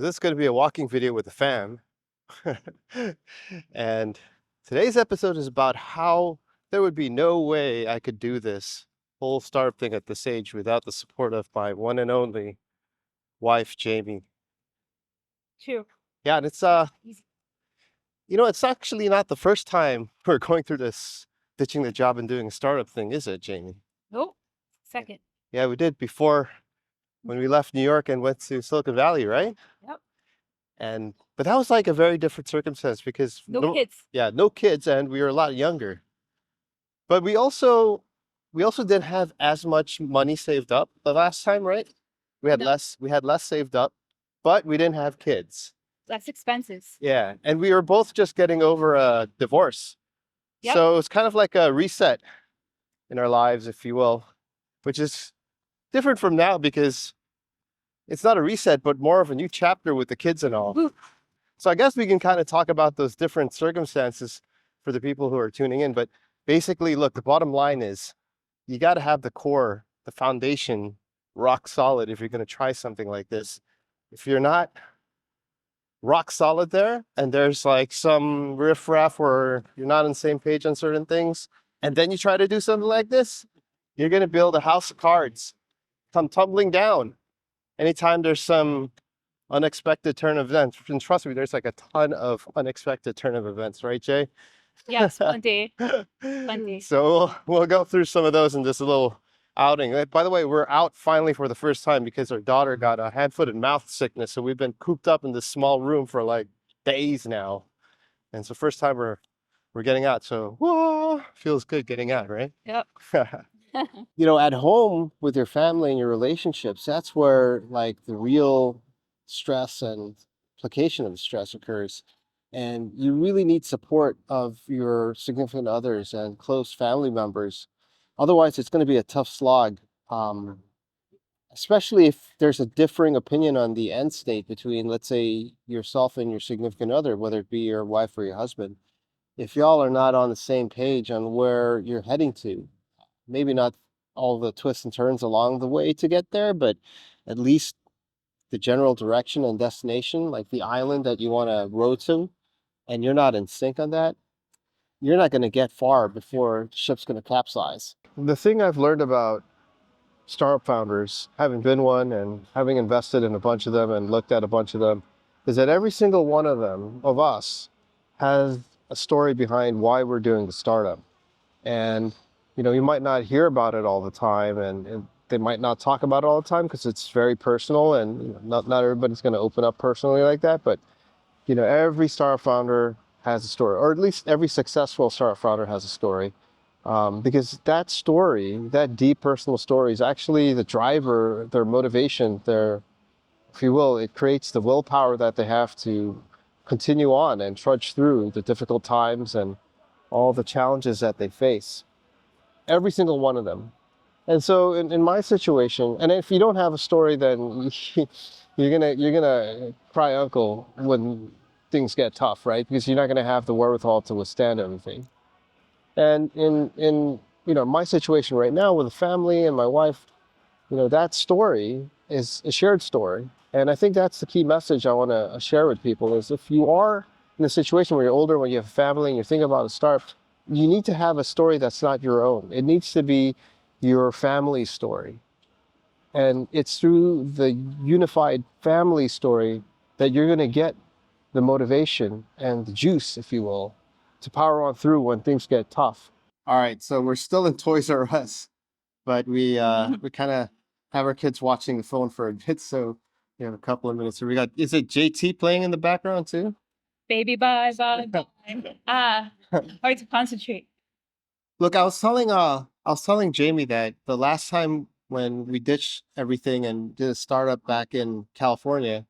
This is going to be a walking video with the fam. And today's episode is about how there would be no way I could do this whole startup thing at this age without the support of my one and only wife, Jamie. True. Yeah, and it's Easy. it's actually not the first time we're going through this ditching the job and doing a startup thing, is it, Jamie? Nope. Second. Yeah, we did before when we left New York and went to Silicon Valley, right? Yep. But that was like a very different circumstance because No kids. yeah, no kids, and we were a lot younger. But we also didn't have as much money saved up the last time, right? We had No. less saved up, but we didn't have kids. Less expenses. Yeah, and we were both just getting over a divorce. Yep. So it was kind of like a reset in our lives, if you will, which is different from now because it's not a reset, but more of a new chapter with the kids and all. Woo. So I guess we can kind of talk about those different circumstances for the people who are tuning in. But basically, look, the bottom line is you got to have the core, the foundation rock solid if you're going to try something like this. If you're not rock solid there and there's like some riffraff where you're not on the same page on certain things, and then you try to do something like this, you're going to build a house of cards, come tumbling down anytime there's some unexpected turn of events. And trust me, there's like a ton of unexpected turn of events, right, Jay? Yes, plenty. Plenty. So we'll go through some of those in this little outing. By the way, we're out finally for the first time because our daughter got a hand, foot, and mouth sickness. So we've been cooped up in this small room for like days now. And so first time we're getting out. So whoa, feels good getting out, right? Yep. At home with your family and your relationships, that's where like the real stress and application of stress occurs. And you really need support of your significant others and close family members. Otherwise, it's going to be a tough slog, especially if there's a differing opinion on the end state between, let's say, yourself and your significant other, whether it be your wife or your husband. If y'all are not on the same page on where you're heading to, maybe not all the twists and turns along the way to get there, but at least the general direction and destination, like the island that you want to row to, and you're not in sync on that, you're not going to get far before the ship's going to capsize. The thing I've learned about startup founders, having been one and having invested in a bunch of them and looked at a bunch of them, is that every single one of them, of us, has a story behind why we're doing the startup. And you might not hear about it all the time, and they might not talk about it all the time because it's very personal, and not everybody's going to open up personally like that. But every startup founder has a story, or at least every successful startup founder has a story, because that story, that deep personal story, is actually the driver, their motivation, their, if you will, it creates the willpower that they have to continue on and trudge through the difficult times and all the challenges that they face. Every single one of them. And so in my situation, and if you don't have a story, then you're gonna cry uncle when things get tough, right? Because you're not gonna have the wherewithal to withstand everything. And in my situation right now with a family and my wife, that story is a shared story. And I think that's the key message I want to share with people is if you are in a situation where you're older, when you have a family and you're thinking about a startup, you need to have a story that's not your own. It needs to be your family's story. And it's through the unified family story that you're going to get the motivation and the juice, if you will, to power on through when things get tough. All right, so we're still in Toys R Us, but we kind of have our kids watching the phone for a bit, so we have a couple of minutes. So we got, is it JT playing in the background too? Baby bye, bye, bye. Hard to concentrate. Look, I was telling Jamie that the last time when we ditched everything and did a startup back in California,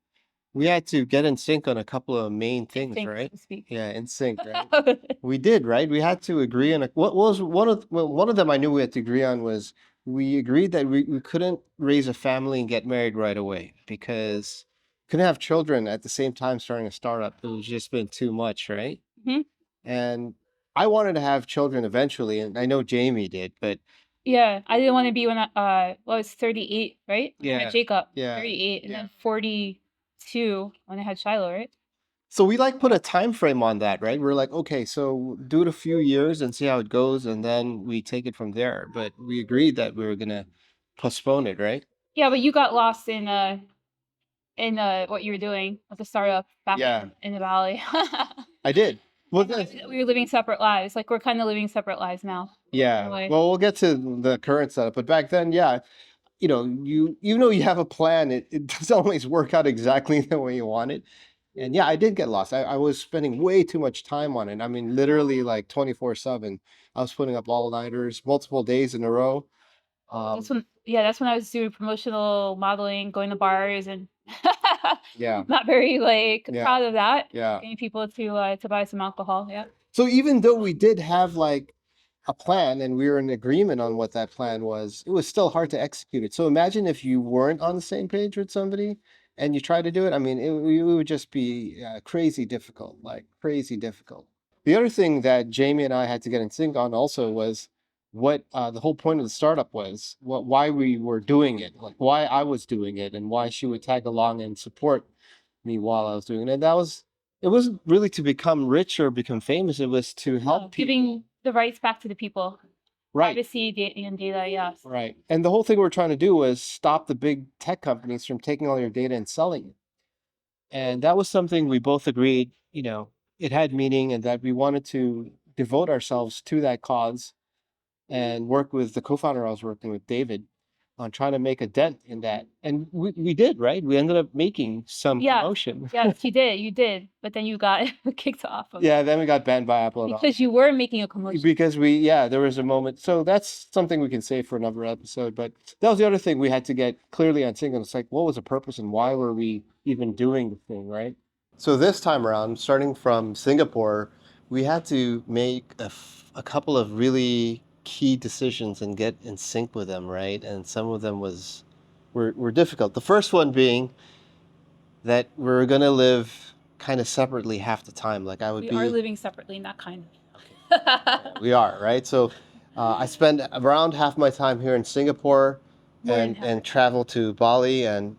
we had to get in sync on a couple of main things, right? Yeah, in sync, right? We did, right? We had to agree on what was one of them I knew we had to agree on was we agreed that we couldn't raise a family and get married right away because couldn't have children at the same time starting a startup. It was just been too much, right? Mhm. And I wanted to have children eventually, and I know Jamie did, but Yeah, I didn't want to be when I was 38, right? When I met yeah, Jacob, yeah, 38, and yeah. then 40 2 when I had Shiloh, right? So we like put a time frame on that, right? We're like, okay, so do it a few years and see how it goes, and then we take it from there. But we agreed that we were gonna postpone it, right? Yeah, but you got lost in what you were doing with the startup back Yeah, in the valley. I did. Well, We were living separate lives. Like, we're kind of living separate lives now. yeah. Way. Well, we'll get to the current setup, but back then, yeah, you know, you even though you have a plan, it doesn't always work out exactly the way you want it. And yeah, I did get lost. I was spending way too much time on it. I mean, literally like 24/7. I was putting up all-nighters multiple days in a row. That's when I was doing promotional modeling, going to bars, and Yeah, not very like yeah, proud of that. yeah. Getting people to buy some alcohol. Yeah. So even though we did have like a plan and we were in agreement on what that plan was, it was still hard to execute it. So imagine if you weren't on the same page with somebody and you try to do it. I mean, it would just be crazy difficult, like crazy difficult. The other thing that Jamie and I had to get in sync on also was what the whole point of the startup was, why we were doing it, like why I was doing it, and why she would tag along and support me while I was doing it. And it wasn't really to become rich or become famous. It was to help people. Giving the rights back to the people. Right. Privacy and data, yes. Right. And the whole thing we're trying to do was stop the big tech companies from taking all your data and selling it. And that was something we both agreed, it had meaning and that we wanted to devote ourselves to that cause and work with the co-founder I was working with, David, on trying to make a dent in that. And we did, right? We ended up making some promotion. Yes, you did. But then you got kicked off of Yeah, then we got banned by Apple. Because you were making a commotion. Because there was a moment. So that's something we can save for another episode. But that was the other thing we had to get clearly on sync. It's like, what was the purpose and why were we even doing the thing, right? So this time around, starting from Singapore, we had to make a couple of really key decisions and get in sync with them, right? And some of them were difficult. The first one being that we're going to live kind of separately half the time. Like we are living separately, not kind of. Yeah, we are, right? So I spend around half my time here in Singapore and travel to Bali. And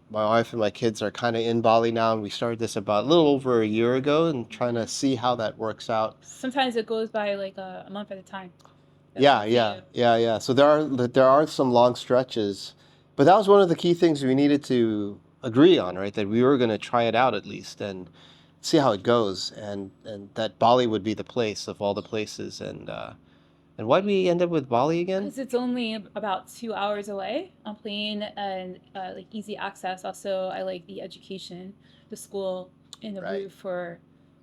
my wife and my kids are kind of in Bali now. And we started this about a little over a year ago and trying to see how that works out. Sometimes it goes by like a month at a time. Yeah. So there are some long stretches. But that was one of the key things we needed to agree on, right? That we were going to try it out at least and see how it goes, and that Bali would be the place of all the places. And why'd we end up with Bali again? Because it's only about 2 hours away on plane and like easy access. Also, I like the education, the school in the roof for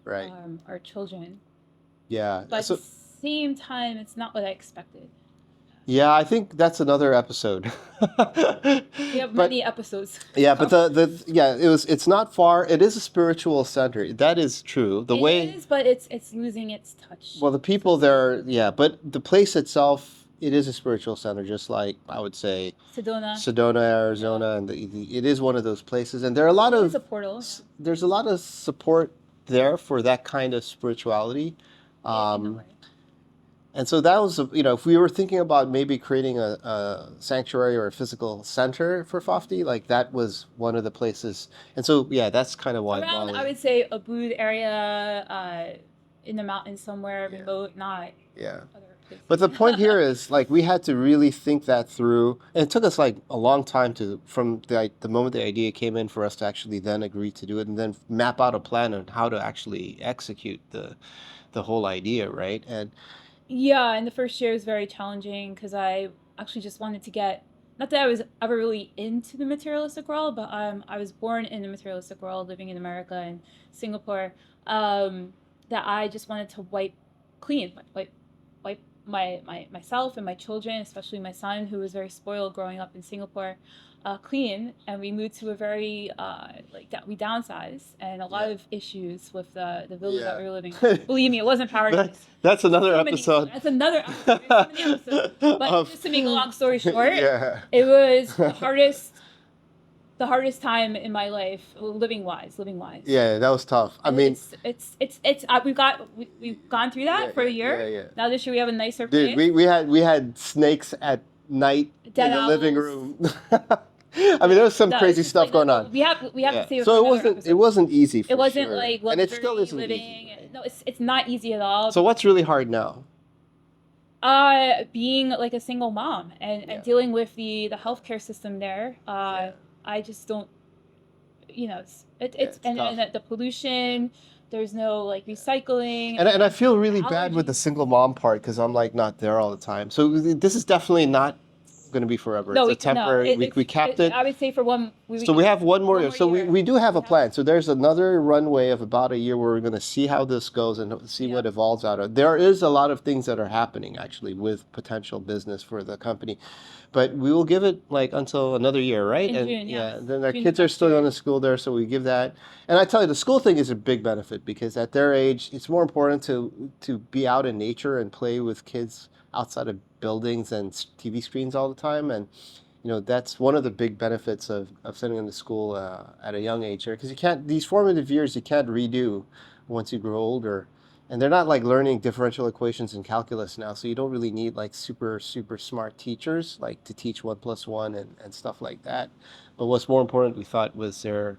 our children. Yeah. But at the same time, it's not what I expected. Yeah, I think that's another episode. We have many episodes. Yeah, but it's not far. It is a spiritual center. That is true. It is, but it's losing its touch. Well, the people there, but the place itself, it is a spiritual center, just like I would say Sedona, Arizona, and it is one of those places. And there are a lot of there's a lot of support there for that kind of spirituality. And so that was, if we were thinking about maybe creating a sanctuary or a physical center for FoFty, like that was one of the places. And so, that's kind of why. Around, I would say a Ubud area, in the mountains somewhere, remote, not other places. But the point here is, like, we had to really think that through. And it took us, like, a long time from the moment the idea came in for us to actually then agree to do it and then map out a plan on how to actually execute the whole idea, right? And the first year was very challenging because I actually just wanted to get, not that I was ever really into the materialistic world, but I was born in the materialistic world, living in America and Singapore, that I just wanted to wipe myself and my children, especially my son, who was very spoiled growing up in Singapore, clean. And we moved to a very we downsized, and a lot of issues with the villa that we were living in. Believe me, it wasn't paradise. That's another episode. That's another episode. But just to make a long story short, it was the hardest time in my life, living wise. Yeah, that was tough. I mean, we've gone through that for a year. Yeah. Now this year we have a nicer place. Dude, we had snakes at night in the living room. I mean, there was some No, it's crazy just like stuff going well, on. we have to Yeah. save it So for it another wasn't it episode. wasn't easy It for wasn't sure. like And it still luxury isn't easy, living. right? No, it's not easy at all. So what's really hard now? Being like a single mom and Yeah. dealing with the healthcare system there. Yeah. I just don't, Yeah, it's it's and tough. the Yeah. pollution. There's no like Yeah. recycling And I feel the really bad with the allergies. single mom part because I'm like not there all the time. So this is definitely not going to be forever. No, It's a we can no. temporary. We capped it. I would say for So we have one more one year. more So year. we do have We a have plan. So there's another runway of about a year where we're going to see how this goes and see yeah what evolves out of. There is a lot of things that are happening actually with potential business for the company, but we will give it like until another year, right? in And June. Yes, yeah, then our June of kids are next still going year. to school there, so we give that. And I tell you, the school thing is a big benefit because at their age, it's more important to be out in nature and play with kids outside of buildings and TV screens all the time. And that's one of the big benefits of sending them to school at a young age here because you can't these formative years you can't redo once you grow older, and they're not like learning differential equations and calculus now, so you don't really need like super smart teachers like to teach 1 plus 1 and stuff like that. But what's more important, we thought, was their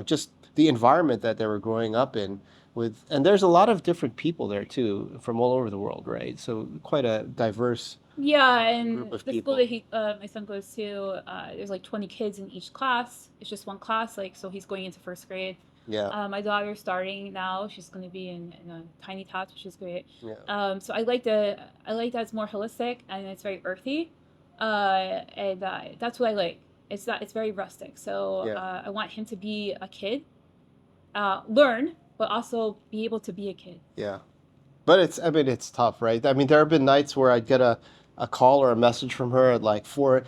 just the environment that they were growing up in with, and there's a lot of different people there too from all over the world, right? So quite a diverse Yeah, group and of the school that people. my son goes to, there's like 20 kids in each class. It's just one class, like so he's going into first grade. Yeah. My daughter's starting now. She's going to be in a tiny tots, which is great. Yeah. So I like that it's more holistic and it's very earthy, and that's what I like. It's very rustic. So Yeah. I want him to be a kid, learn, but also be able to be a kid. Yeah. But I mean, it's tough, right? I mean, there have been nights where I'd get a call or a message from her at like 4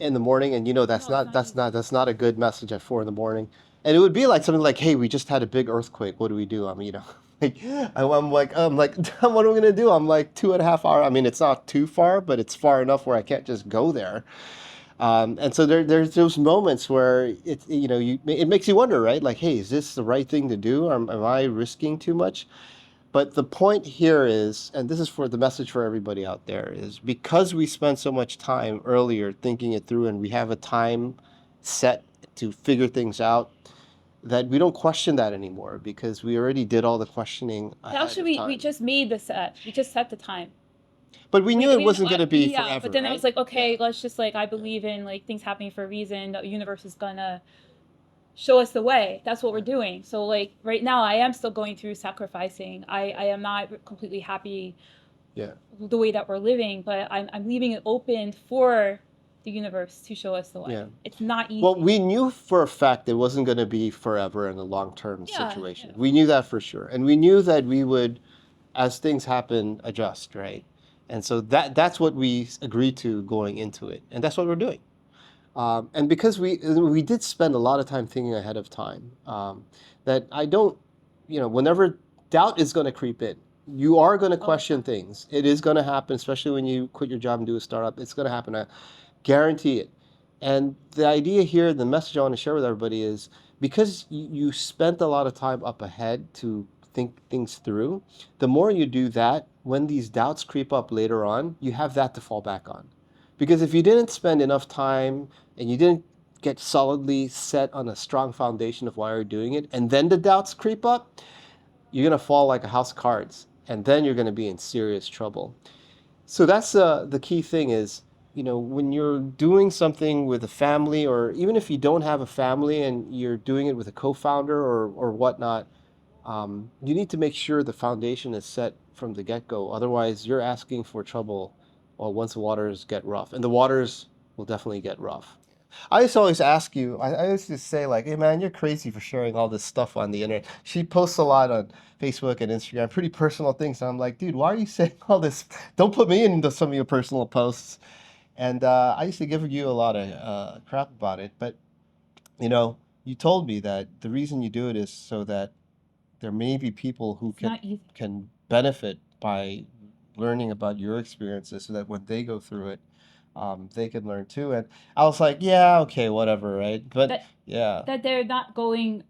in the morning, and No, it's not easy. that's not a good message at 4 in the morning. And it would be like something like, "Hey, we just had a big earthquake. What do we do?" I mean, like I'm like, what are we gonna do? I'm like 2.5 hour. I mean, it's not too far, but it's far enough where I can't just go there. And so there's those moments where it makes you wonder, right? Like, hey, is this the right thing to do? Am I risking too much? But the point here is, and this is for the message for everybody out there, is because we spent so much time earlier thinking it through and we have a time set to figure things out, that we don't question that anymore because we already did all the questioning ahead Actually, of we time. just made the set. We just set the time. But we knew it wasn't going to be Yeah, but forever, then I was right? like, Yeah. okay, let's just like I Yeah. believe in like things happening for a reason. The universe is gonna show us the way. That's what we're Yeah. doing. So like right now, I am still going through sacrificing. I am not completely happy Yeah. the way that we're living, but I'm leaving it open for the universe to show us the way. Yeah. It's not Well, easy. we knew for a fact it wasn't going to be forever in a long-term Yeah, situation. yeah. We knew that for sure. And we knew that we would, as things happen, adjust, right? And so that's what we agreed to going into it. And that's what we're doing. And because we did spend a lot of time thinking ahead of time, that I don't, whenever doubt is going to creep in, you are going to All the question time. things. It is going to happen, especially when you quit your job and do a startup. It's going to happen. I guarantee it. And the idea here, the message I want to share with everybody is because you spent a lot of time up ahead to think things through, the more you do that, when these doubts creep up later on, you have that to fall back on. Because if you didn't spend enough time and you didn't get solidly set on a strong foundation of why you're doing it, and then the doubts creep up, you're going to fall like a house of cards. And then you're going to be in serious trouble. So that's the key thing is, when you're doing something with a family, or even if you don't have a family and you're doing it with a co-founder or whatnot, you need to make sure the foundation is set from the get-go. Otherwise, you're asking for trouble, well, once the waters get rough, and the waters will definitely get rough. I used to always ask you, I used to say like, hey man, you're crazy for sharing all this stuff on the internet. She posts a lot on Facebook and Instagram, pretty personal things. And I'm like, dude, why are you saying all this? Don't put me into some of your personal posts. And I used to give you a lot of crap about it. But, you told me that the reason you do it is so that there may be people who It's not easy. can benefit by learning about your experiences so that when they go through it, they can learn too. And I was like, yeah, okay, whatever, right? But That yeah, that they're not going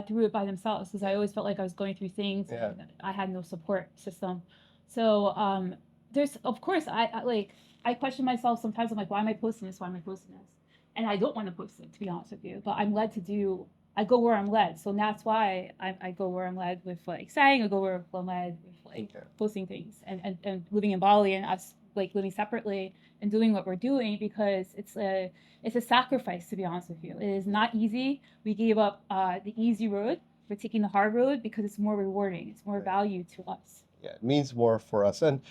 through it by themselves because I always felt like I was going through things yeah, and I had no support system. So there's of course I like I question myself sometimes. I'm like, why am I posting this? Why am I posting this? and I don't want to post it, to be honest with you, but I'm led to do. I go where I'm led, so that's why I go where I'm led with like saying. I go where I'm led with like posting things, and living in Bali and us like living separately and doing what we're doing, because it's a sacrifice, to be honest with you. It is not easy. We gave up the easy road. We're taking the hard road because it's more rewarding. It's more value to us. Yeah, it means more for us. And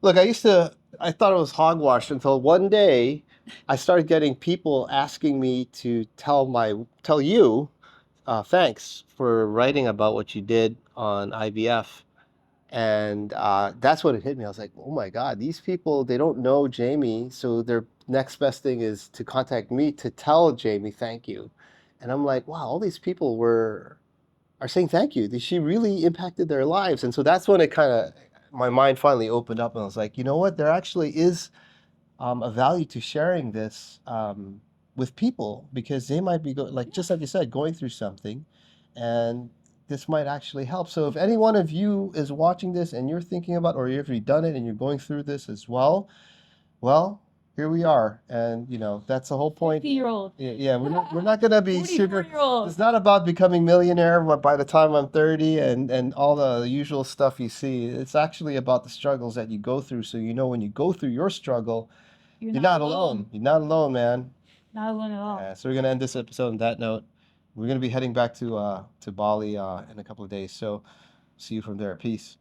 look, I thought it was hogwash until one day I started getting people asking me to tell you, thanks for writing about what you did on IVF. And that's when it hit me. I was like, oh my God, these people, they don't know Jamie. So their next best thing is to contact me to tell Jamie thank you. And I'm like, wow, all these people are saying thank you. She really impacted their lives. And so that's when my mind finally opened up and I was like, you know what? There actually is a value to sharing this with people because they might be like just like you said, going through something, and this might actually help. So if any one of you is watching this and you're thinking about, or you've already done it and you're going through this as well, well, here we are, and that's the whole point. 50-year-old. Yeah, we're not gonna be sugar. 44-year-old. It's not about becoming millionaire by the time I'm 30 and all the usual stuff you see. It's actually about the struggles that you go through. So when you go through your struggle, you're not alone. You're not alone, man. Not alone at all. Yeah, so we're gonna end this episode on that note. We're gonna be heading back to Bali in a couple of days. So see you from there. Peace.